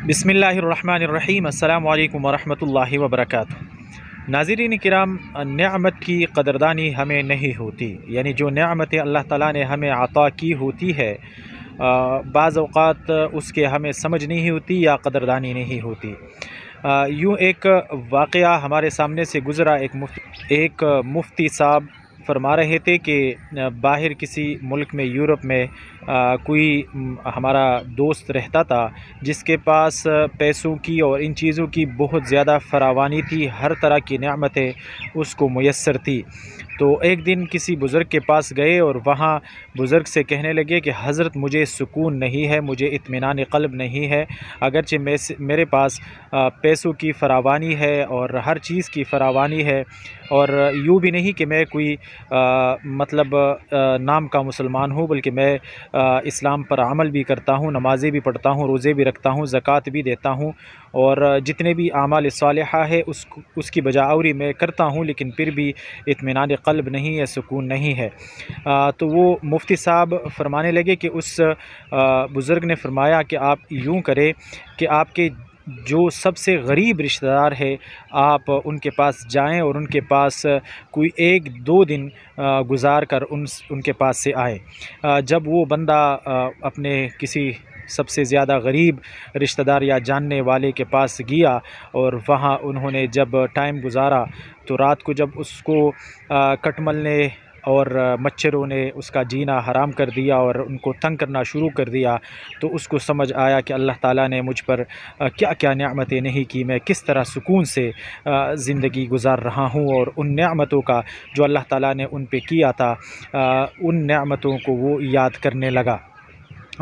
बिस्मिल्लाहिर्रहमानिर्रहीम अस्सलामु अलैकुम वरहमतुल्लाहि वबरकातुहू। नाज़रीन किराम, नेअमत की कदरदानी हमें नहीं होती, यानी जो नेअमतें अल्लाह ताला ने हमें अता की होती है बाज़ औक़ात उसके हमें समझ नहीं होती या कदरदानी नहीं होती। यूँ एक वाक़या हमारे सामने से गुज़रा। एक मुफ्ती साहब फरमा रहे थे कि बाहर किसी मुल्क में, यूरोप में कोई हमारा दोस्त रहता था जिसके पास पैसों की और इन चीज़ों की बहुत ज़्यादा फरावानी थी, हर तरह की नेमतें उसको मुयस्सर थी। तो एक दिन किसी बुज़ुर्ग के पास गए और वहाँ बुज़ुर्ग से कहने लगे कि हज़रत मुझे सुकून नहीं है, मुझे इत्मीनान क़ल्ब नहीं है, अगरचे मेरे पास पैसों की फरावानी है और हर चीज़ की फरावानी है, और यूँ भी नहीं कि मैं कोई नाम का मुसलमान हूँ, बल्कि मैं इस्लाम पर अमल भी करता हूँ, नमाज़ें भी पढ़ता हूँ, रोज़े भी रखता हूँ, ज़कात भी देता हूँ, और जितने भी आमाल सालिहा है उसकी बजावरी मैं करता हूँ, लेकिन फिर भी इत्मीनान क़ल्ब नहीं है, सुकून नहीं है। तो वो मुफ्ती साहब फरमाने लगे कि उस बुज़ुर्ग ने फरमाया कि आप यूँ करें कि आपके जो सबसे गरीब रिश्तेदार है आप उनके पास जाएं और उनके पास कोई 1-2 दिन गुज़ार कर उनके पास से आएँ। जब वो बंदा अपने किसी सबसे ज़्यादा गरीब रिश्तेदार या जानने वाले के पास गया और वहाँ उन्होंने जब टाइम गुज़ारा, तो रात को जब उसको कटमल ने और मच्छरों ने उसका जीना हराम कर दिया और उनको तंग करना शुरू कर दिया, तो उसको समझ आया कि अल्लाह ताला ने मुझ पर क्या क्या नेमतें नहीं की, मैं किस तरह सुकून से ज़िंदगी गुज़ार रहा हूँ, और उन नेमतों का जो अल्लाह ताला ने उन पे किया था उन नेमतों को वो याद करने लगा,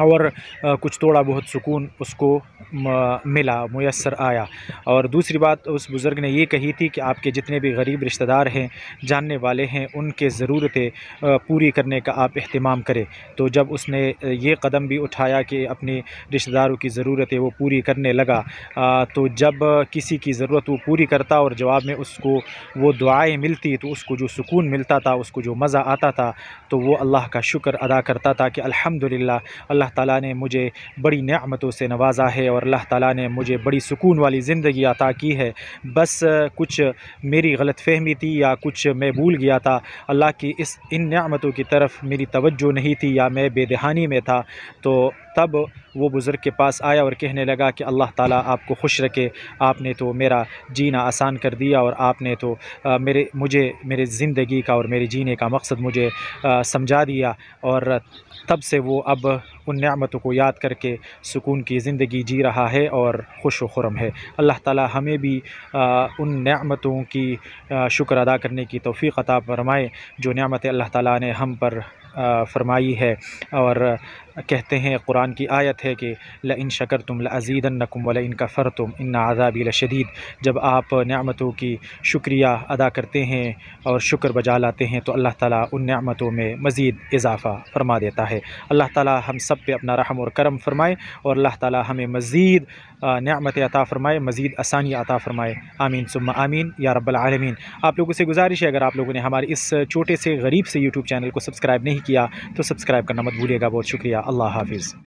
और कुछ थोड़ा बहुत सुकून उसको मिला, मुयस्सर आया। और दूसरी बात उस बुज़ुर्ग ने ये कही थी कि आपके जितने भी गरीब रिश्तेदार हैं, जानने वाले हैं, उनके ज़रूरतें पूरी करने का आप एहतिमाम करें। तो जब उसने ये कदम भी उठाया कि अपने रिश्तेदारों की ज़रूरतें वो पूरी करने लगा, तो जब किसी की ज़रूरत वो पूरी करता और जवाब में उसको वो दुआएँ मिलती, तो उसको जो सुकून मिलता था, उसको जो मज़ा आता था, तो वो अल्लाह का शुक्र अदा करता था कि अल्हम्दुलिल्लाह, अल्लाह ताला ने मुझे बड़ी नेमतों से नवाज़ा है और अल्लाह ताला ने मुझे बड़ी सुकून वाली ज़िंदगी अता की है। बस कुछ मेरी गलतफ़हमी थी या कुछ मैं भूल गया था, अल्लाह की इन नेमतों की तरफ मेरी तवज्जो नहीं थी या मैं बेदहानी में था। तो तब वो बुज़ुर्ग के पास आया और कहने लगा कि अल्लाह ताला आपको खुश रखे, आपने तो मेरा जीना आसान कर दिया और आपने तो मुझे मेरे ज़िंदगी का और मेरे जीने का मकसद मुझे समझा दिया। और तब से वो अब उन नेमतों को याद करके सुकून की ज़िंदगी जी रहा है और खुश व खुर्रम है। अल्लाह ताला हमें भी उन नेमतों की शुक्र अदा करने की तौफ़ीक़ अता फ़रमाए जो नेमतें अल्लाह ताला ने हम पर फ़रमाई है। और कहते हैं, कुरान की आयत है कि लइन शकरतुम लअज़ीदन्नकुम व लइन कफ़रतुम इन्न अज़ाबी लशदीद। जब आप नेमतों की शुक्रिया अदा करते हैं और शुक्र बजा लाते हैं, तो अल्लाह ताला उन नेमतों में मज़ीद इज़ाफ़ा फ़रमा देता है। अल्लाह ताला हम सब पे अपना रहम और करम फ़रमाए और अल्लाह ताला हमें मज़ीद नेमतें अता फ़रमाए, मज़ीद आसानी अता फ़रमाए। आमीन सुम्मा आमीन या रब्बल आलमीन। आप लोगों से गुज़ारिश है, अगर आप लोगों ने हमारे इस छोटे से गरीब से यूट्यूब चैनल को सब्सक्राइब नहीं किया तो सब्सक्राइब करना मत भूलिएगा। बहुत शुक्रिया। अल्लाह हाफ़िज़।